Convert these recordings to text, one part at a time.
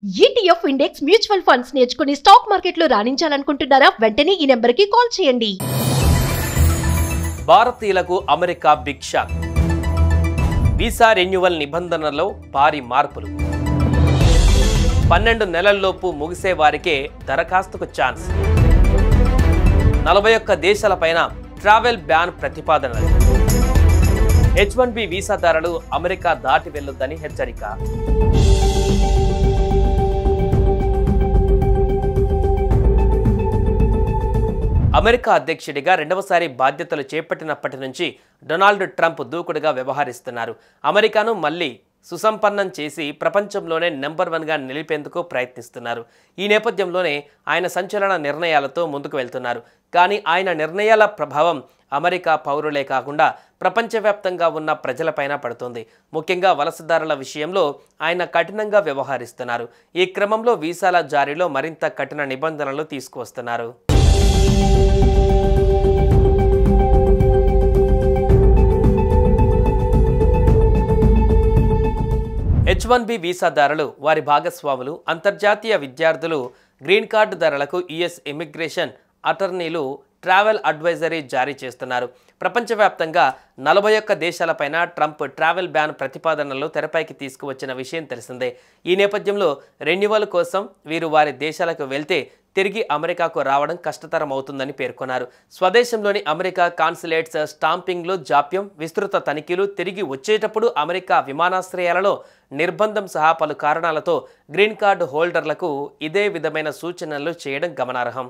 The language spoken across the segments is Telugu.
ETF ఇండెక్స్ మ్యూచువల్ ఫండ్స్ నేర్చుకుని స్టాక్ మార్కెట్లో రాణించాలనుకుంటున్నారా? వెంటనే ఈ నెంబర్కి కాల్ చేయండి. భారతీయులకు America big shock. Visa renewal నిబంధనల్లో భారీ మార్పులు. 12 నెలల్లోపు ముగిసే వారికే దరఖాస్తుకు ఛాన్స్. 41 దేశాలపైన ట్రావెల్ బ్యాన్ ప్రతిపాదనలు. H1B వీసాదారులు అమెరికా దాటి వెళ్లొద్దని హెచ్చరిక. అమెరికా అధ్యక్షుడిగా రెండవసారి బాధ్యతలు చేపట్టినప్పటి నుంచి డొనాల్డ్ ట్రంప్ దూకుడుగా వ్యవహరిస్తున్నారు. అమెరికాను మళ్లీ సుసంపన్నం చేసి ప్రపంచంలోనే నెంబర్ 1గా నిలిపేందుకు ప్రయత్నిస్తున్నారు. ఈ నేపథ్యంలోనే ఆయన సంచలన నిర్ణయాలతో ముందుకు వెళ్తున్నారు. కానీ ఆయన నిర్ణయాల ప్రభావం అమెరికా పౌరులే కాకుండా ప్రపంచవ్యాప్తంగా ఉన్న ప్రజలపైన పడుతుంది. ముఖ్యంగా వలసదారుల విషయంలో ఆయన కఠినంగా వ్యవహరిస్తున్నారు. ఈ క్రమంలో వీసాల జారీలో మరింత కఠిన నిబంధనలు తీసుకువస్తున్నారు. H1B వీసాదారులు, వారి భాగస్వాములు, అంతర్జాతీయ విద్యార్థులు, గ్రీన్ కార్డుదారులకు US immigration attorneys travel advisory జారీ చేస్తున్నారు. ప్రపంచవ్యాప్తంగా 41 దేశాలపైన ట్రంప్ ట్రావెల్ బ్యాన్ ప్రతిపాదనలు తెరపైకి తీసుకువచ్చిన విషయం తెలిసిందే. ఈ నేపథ్యంలో రెన్యువల్ కోసం వీరు వారి దేశాలకు వెళ్తే తిరిగి అమెరికాకు రావడం కష్టతరం అవుతుందని పేర్కొన్నారు. స్వదేశంలోని అమెరికా కాన్సులేట్స్ స్టాంపింగ్లు జాప్యం, విస్తృత తనిఖీలు, తిరిగి వచ్చేటప్పుడు అమెరికా విమానాశ్రయాలలో నిర్బంధం సహా పలు కారణాలతో గ్రీన్ కార్డు హోల్డర్లకు ఇదే విధమైన సూచనలు చేయడం గమనార్హం.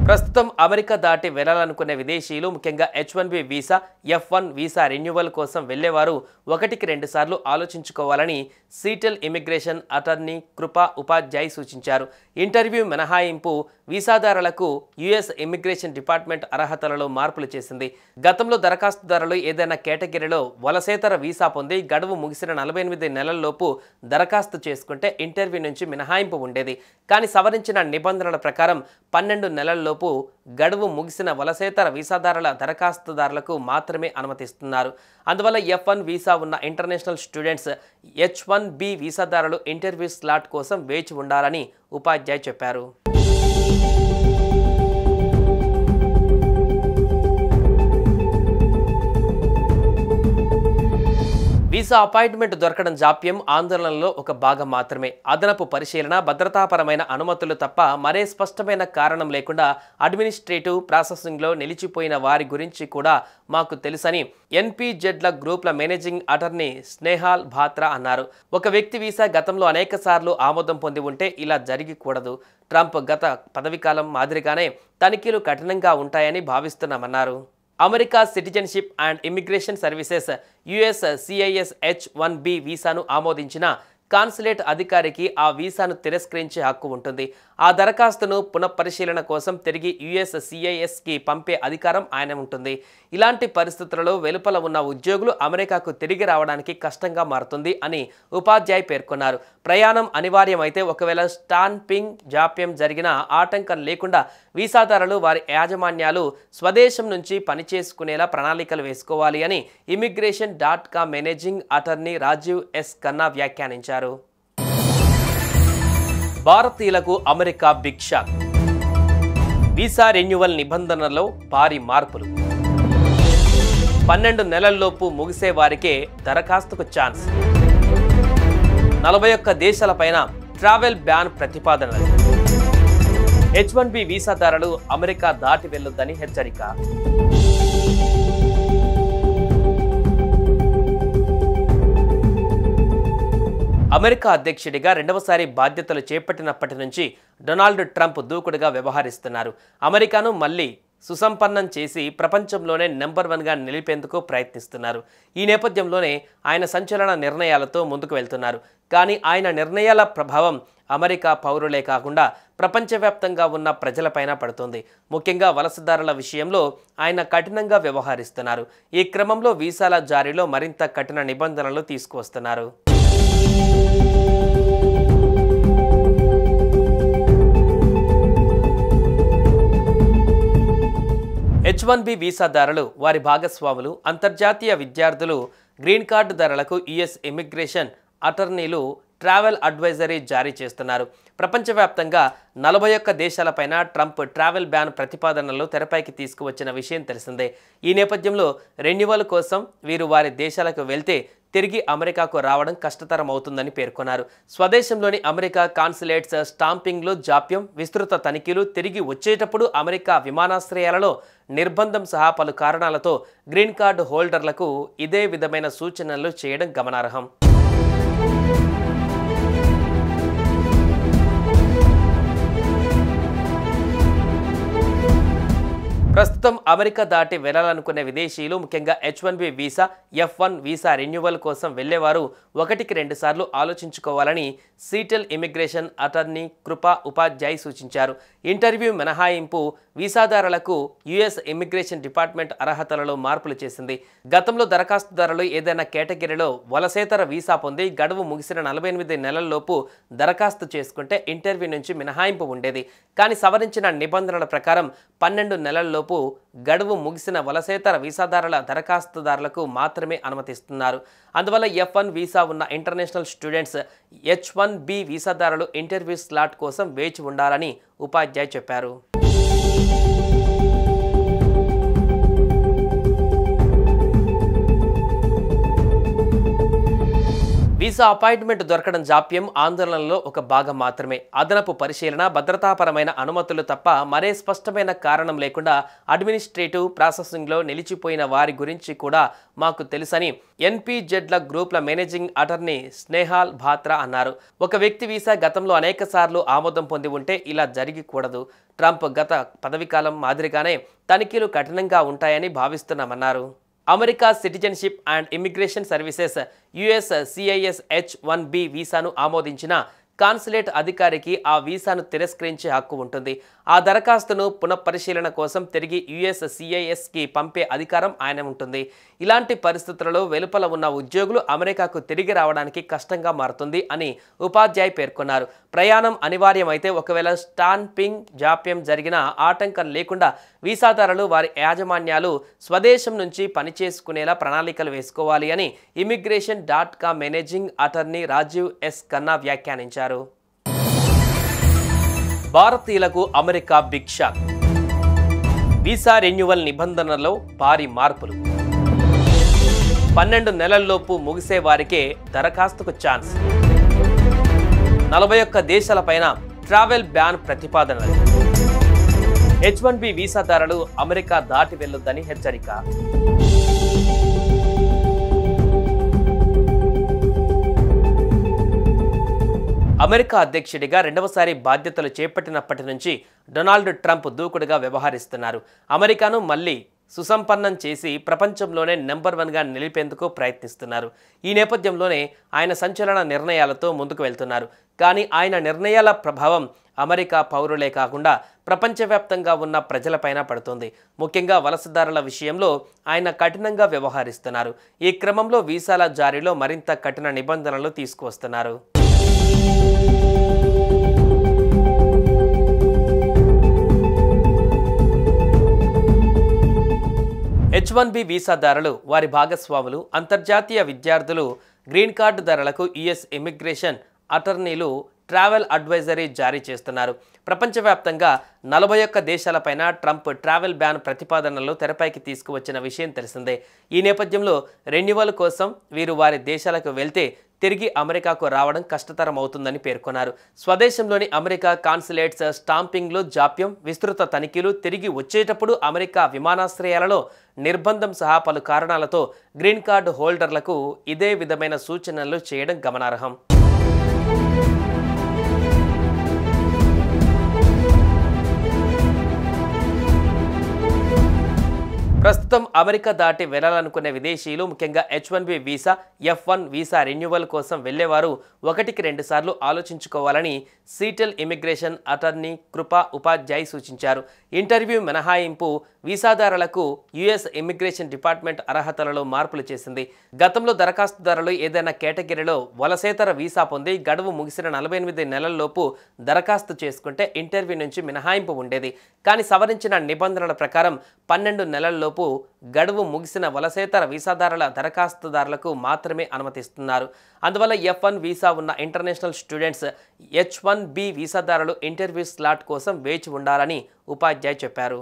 ప్రస్తుతం అమెరికా దాటి వెళ్లాలనుకునే విదేశీయులు, ముఖ్యంగా H1B visa, F1 visa renewal కోసం వెళ్లేవారు 1కి 2 సార్లు ఆలోచించుకోవాలని సీటెల్ ఇమిగ్రేషన్ అటార్నీ కృపా ఉపాధ్యాయ్ సూచించారు. ఇంటర్వ్యూ మినహాయింపు వీసాదారులకు యుఎస్ ఇమిగ్రేషన్ డిపార్ట్మెంట్ అర్హతలలో మార్పులు చేసింది. గతంలో దరఖాస్తుదారులు ఏదైనా కేటగిరీలో వలసేతర వీసా పొంది గడువు ముగిసిన 48 నెలల్లోపు దరఖాస్తు చేసుకుంటే ఇంటర్వ్యూ నుంచి మినహాయింపు ఉండేది. కానీ సవరించిన నిబంధనల ప్రకారం 12 నెలల్లోపు గడువు ముగిసిన వలసేతర వీసాదారుల దరఖాస్తుదారులకు మాత్రమే అనుమతిస్తున్నారు. అందువల్ల F1 వీసా ఉన్న ఇంటర్నేషనల్ స్టూడెంట్స్ H1B వీసాదారులు ఇంటర్వ్యూ స్లాట్ కోసం వేచి ఉండాలని ఉపాధ్యాయ్ చెప్పారు. వీసా అపాయింట్మెంట్ దొరకడం జాప్యం, ఆందోళనలో ఒక భాగం మాత్రమే. అదనపు పరిశీలన, భద్రతాపరమైన అనుమతులు తప్ప మరే స్పష్టమైన కారణం లేకుండా అడ్మినిస్ట్రేటివ్ ప్రాసెసింగ్లో నిలిచిపోయిన వారి గురించి కూడా మాకు తెలుసని NPZల గ్రూప్ల మేనేజింగ్ అటార్నీ స్నేహాల్ బాత్రా అన్నారు. ఒక వ్యక్తి వీసా గతంలో అనేక సార్లు ఆమోదం పొంది ఉంటే ఇలా జరిగకూడదు. ట్రంప్ గత పదవీకాలం మాదిరిగానే తనిఖీలు కఠినంగా ఉంటాయని భావిస్తున్నామన్నారు. America citizenship and immigration services USCIS H1B వీసాను ఆమోదించిన కాన్సులేట్ అధికారికి ఆ వీసాను తిరస్కరించే హక్కు ఉంటుంది. ఆ దరఖాస్తును పునఃపరిశీలన కోసం తిరిగి USCISకి పంపే అధికారం ఆయన ఉంటుంది. ఇలాంటి పరిస్థితులలో వెలుపల ఉన్న ఉద్యోగులు అమెరికాకు తిరిగి రావడానికి కష్టంగా మారుతుంది అని ఉపాధ్యాయ్ పేర్కొన్నారు. ప్రయాణం అనివార్యమైతే ఒకవేళ స్టాంపింగ్ జాప్యం జరిగిన ఆటంకం లేకుండా వీసాదారులు వారి యాజమాన్యాలు స్వదేశం నుంచి పనిచేసుకునేలా ప్రణాళికలు వేసుకోవాలి అని immigration.com managing attorney Rajiv S Khanna వ్యాఖ్యానించారు. భారతీయులకు America big shock. Visa renewal నిబంధనల్లో భారీ మార్పులు. 12 నెలల్లోపు ముగిసే వారికే దరఖాస్తుకు ఛాన్స్. 41 దేశాలపైన ట్రావెల్ బ్యాన్ ప్రతిపాదనలు. H1B వీసాదారులు అమెరికా దాటి వెళ్లొద్దని హెచ్చరిక. అమెరికా అధ్యక్షుడిగా రెండవసారి బాధ్యతలు చేపట్టినప్పటి నుంచి డొనాల్డ్ ట్రంప్ దూకుడుగా వ్యవహరిస్తున్నారు. అమెరికాను మళ్లీ సుసంపన్నం చేసి ప్రపంచంలోనే నెంబర్ 1గా నిలిపేందుకు ప్రయత్నిస్తున్నారు. ఈ నేపథ్యంలోనే ఆయన సంచలన నిర్ణయాలతో ముందుకు వెళ్తున్నారు. కానీ ఆయన నిర్ణయాల ప్రభావం అమెరికా పౌరులే కాకుండా ప్రపంచవ్యాప్తంగా ఉన్న ప్రజలపైన పడుతుంది. ముఖ్యంగా వలసదారుల విషయంలో ఆయన కఠినంగా వ్యవహరిస్తున్నారు. ఈ క్రమంలో వీసాల జారీలో మరింత కఠిన నిబంధనలు తీసుకువస్తున్నారు. H1B వీసాదారులు, వారి భాగస్వాములు, అంతర్జాతీయ విద్యార్థులు, గ్రీన్ కార్డు ధరలకు US immigration attorneys travel advisory జారీ చేస్తున్నారు. ప్రపంచవ్యాప్తంగా 41 దేశాలపైన ట్రంప్ ట్రావెల్ బ్యాన్ ప్రతిపాదనలు తెరపైకి తీసుకువచ్చిన విషయం తెలిసిందే. ఈ నేపథ్యంలో రెన్యువల్ కోసం వీరు వారి దేశాలకు వెళ్తే తిరిగి అమెరికాకు రావడం కష్టతరం అవుతుందని పేర్కొన్నారు. స్వదేశంలోని అమెరికా కాన్సులేట్స్ స్టాంపింగ్లో జాప్యం, విస్తృత తనిఖీలు, తిరిగి వచ్చేటప్పుడు అమెరికా విమానాశ్రయాలలో నిర్బంధం సహా పలు కారణాలతో గ్రీన్ కార్డు హోల్డర్లకు ఇదే విధమైన సూచనలు చేయడం గమనార్హం. ప్రస్తుతం అమెరికా దాటి వెళ్లాలనుకునే విదేశీయులు, ముఖ్యంగా H1B visa, F1 visa renewal కోసం వెళ్లేవారు 1-2 సార్లు ఆలోచించుకోవాలని సీటెల్ ఇమిగ్రేషన్ అటార్నీ కృపా ఉపాధ్యాయ్ సూచించారు. ఇంటర్వ్యూ మినహాయింపు వీసాదారులకు యుఎస్ ఇమిగ్రేషన్ డిపార్ట్మెంట్ అర్హతలలో మార్పులు చేసింది. గతంలో దరఖాస్తుదారులు ఏదైనా కేటగిరీలో వలసేతర వీసా పొంది గడువు ముగిసిన 48 నెలల్లోపు దరఖాస్తు చేసుకుంటే ఇంటర్వ్యూ నుంచి మినహాయింపు ఉండేది. కానీ సవరించిన నిబంధనల ప్రకారం 12 నెలల్లోపు గడువు ముగిసిన వలసేతర వీసాదారుల దరఖాస్తుదారులకు మాత్రమే అనుమతిస్తున్నారు. అందువల్ల F1 వీసా ఉన్న ఇంటర్నేషనల్ స్టూడెంట్స్ H1B వీసాదారులు ఇంటర్వ్యూ స్లాట్ కోసం వేచి ఉండాలని ఉపాధ్యాయ్ చెప్పారు. వీసా అపాయింట్మెంట్ దొరకడం జాప్యం, ఆందోళనలో ఒక భాగం మాత్రమే. అదనపు పరిశీలన, భద్రతాపరమైన అనుమతులు తప్ప మరే స్పష్టమైన కారణం లేకుండా అడ్మినిస్ట్రేటివ్ ప్రాసెసింగ్లో నిలిచిపోయిన వారి గురించి కూడా మాకు తెలుసని NPZల గ్రూప్ల మేనేజింగ్ అటార్నీ స్నేహాల్ బాత్రా అన్నారు. ఒక వ్యక్తి వీసా గతంలో అనేక సార్లు ఆమోదం పొంది ఉంటే ఇలా జరిగికూడదు. ట్రంప్ గత పదవీకాలం మాదిరిగానే తనిఖీలు కఠినంగా ఉంటాయని భావిస్తున్నామన్నారు. America citizenship and immigration services USCIS H1B వీసాను ఆమోదించిన కాన్సులేట్ అధికారికి ఆ వీసాను తిరస్కరించే హక్కు ఉంటుంది. ఆ దరఖాస్తును పునఃపరిశీలన కోసం తిరిగి USCISకి పంపే అధికారం ఆయన ఉంటుంది. ఇలాంటి పరిస్థితులలో వెలుపల ఉన్న ఉద్యోగులు అమెరికాకు తిరిగి రావడానికి కష్టంగా మారుతుంది అని ఉపాధ్యాయ్ పేర్కొన్నారు. ప్రయాణం అనివార్యమైతే ఒకవేళ స్టాంపింగ్ జాప్యం జరిగిన ఆటంకం లేకుండా వీసాదారులు, వారి యాజమాన్యాలు స్వదేశం నుంచి పనిచేసుకునేలా ప్రణాళికలు వేసుకోవాలి అని immigration.com managing attorney Rajiv S Khanna వ్యాఖ్యానించారు. భారతీయులకు America big shock. Visa renewal నిబంధనల్లో భారీ మార్పులు. 12 నెలల్లోపు ముగిసే వారికే దరఖాస్తుకు ఛాన్స్. 41 దేశాలపైన ట్రావెల్ బ్యాన్ ప్రతిపాదనలు. H1B వీసాదారులు అమెరికా దాటి వెళ్లొద్దని హెచ్చరిక. అమెరికా అధ్యక్షుడిగా రెండవసారి బాధ్యతలు చేపట్టినప్పటి నుంచి డొనాల్డ్ ట్రంప్ దూకుడుగా వ్యవహరిస్తున్నారు. అమెరికాను మళ్లీ సుసంపన్నం చేసి ప్రపంచంలోనే నెంబర్ 1గా నిలిపేందుకు ప్రయత్నిస్తున్నారు. ఈ నేపథ్యంలోనే ఆయన సంచలన నిర్ణయాలతో ముందుకు వెళ్తున్నారు. కానీ ఆయన నిర్ణయాల ప్రభావం అమెరికా పౌరులే కాకుండా ప్రపంచవ్యాప్తంగా ఉన్న ప్రజలపైన పడుతుంది. ముఖ్యంగా వలసదారుల విషయంలో ఆయన కఠినంగా వ్యవహరిస్తున్నారు. ఈ క్రమంలో వీసాల జారీలో మరింత కఠిన నిబంధనలు తీసుకువస్తున్నారు. H1B వీసాదారులు, వారి భాగస్వాములు, అంతర్జాతీయ విద్యార్థులు, గ్రీన్ కార్డు ధరలకు US immigration attorneys travel advisory జారీ చేస్తున్నారు. ప్రపంచవ్యాప్తంగా 41 దేశాలపైన ట్రంప్ ట్రావెల్ బ్యాన్ ప్రతిపాదనలు తెరపైకి తీసుకువచ్చిన విషయం తెలిసిందే. ఈ నేపథ్యంలో రెన్యువల్ కోసం వీరు వారి దేశాలకు వెళ్తే తిరిగి అమెరికాకు రావడం కష్టతరం అవుతుందని పేర్కొన్నారు. స్వదేశంలోని అమెరికా కాన్సులేట్స్ స్టాంపింగ్లో జాప్యం, విస్తృత తనిఖీలు, తిరిగి వచ్చేటప్పుడు అమెరికా విమానాశ్రయాలలో నిర్బంధం సహా పలు కారణాలతో గ్రీన్ కార్డు హోల్డర్లకు ఇదే విధమైన సూచనలు చేయడం గమనార్హం. ప్రస్తుతం అమెరికా దాటి వెళ్లాలనుకునే విదేశీయులు, ముఖ్యంగా H1B visa, F1 visa renewal కోసం వెళ్లేవారు 1-2 సార్లు ఆలోచించుకోవాలని సీటెల్ ఇమిగ్రేషన్ అటార్నీ కృపా ఉపాధ్యాయ్ సూచించారు. ఇంటర్వ్యూ మినహాయింపు వీసాదారులకు యుఎస్ ఇమిగ్రేషన్ డిపార్ట్మెంట్ అర్హతలలో మార్పులు చేసింది. గతంలో దరఖాస్తుదారులు ఏదైనా కేటగిరీలో వలసేతర వీసా పొంది గడువు ముగిసిన 48 నెలల్లోపు దరఖాస్తు చేసుకుంటే ఇంటర్వ్యూ నుంచి మినహాయింపు ఉండేది. కానీ సవరించిన నిబంధనల ప్రకారం 12 నెలల్లోపు గడువు ముగిసిన వలసేతర వీసాదారుల దరఖాస్తుదారులకు మాత్రమే అనుమతిస్తున్నారు. అందువల్ల F1 వీసా ఉన్న ఇంటర్నేషనల్ స్టూడెంట్స్ H1B వీసాదారులు ఇంటర్వ్యూ స్లాట్ కోసం వేచి ఉండాలని ఉపాధ్యాయ్ చెప్పారు.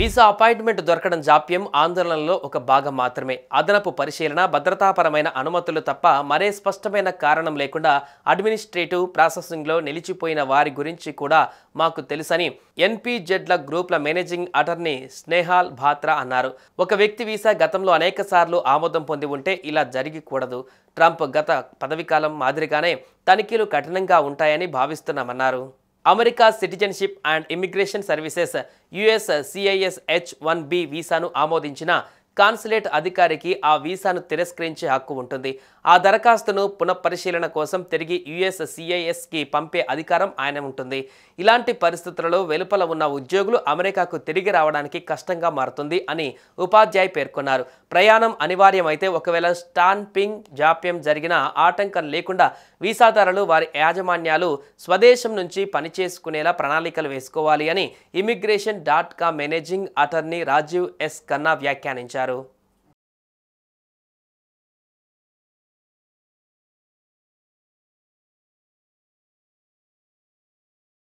వీసా అపాయింట్మెంట్ దొరకడం జాప్యం ఆందోళనలో ఒక భాగం మాత్రమే. అదనపు పరిశీలన, భద్రతాపరమైన అనుమతులు తప్ప మరే స్పష్టమైన కారణం లేకుండా అడ్మినిస్ట్రేటివ్ ప్రాసెసింగ్లో నిలిచిపోయిన వారి గురించి కూడా మాకు తెలుసని NPZల గ్రూప్ల మేనేజింగ్ అటార్నీ స్నేహాల్ బాత్రా అన్నారు. ఒక వ్యక్తి వీసా గతంలో అనేక సార్లు ఆమోదం పొంది ఉంటే ఇలా జరిగకూడదు. ట్రంప్ గత పదవీకాలం మాదిరిగానే తనిఖీలు కఠినంగా ఉంటాయని భావిస్తున్నామన్నారు. America citizenship and immigration services USCIS H1B వీసాను ఆమోదించిన కాన్సులేట్ అధికారికి ఆ వీసాను తిరస్కరించే హక్కు ఉంటుంది. ఆ దరఖాస్తును పునఃపరిశీలన కోసం తిరిగి USCISకి పంపే అధికారం ఆయన ఉంటుంది. ఇలాంటి పరిస్థితులలో వెలుపల ఉన్న ఉద్యోగులు అమెరికాకు తిరిగి రావడానికి కష్టంగా మారుతుంది అని ఉపాధ్యాయ్ పేర్కొన్నారు. ప్రయాణం అనివార్యమైతే ఒకవేళ స్టాంపింగ్ జాప్యం జరిగిన ఆటంకం లేకుండా వీసాదారులు వారి యాజమాన్యాలు స్వదేశం నుంచి పనిచేసుకునేలా ప్రణాళికలు వేసుకోవాలి అని immigration.com managing attorney Rajiv S. Khanna వ్యాఖ్యానించారు.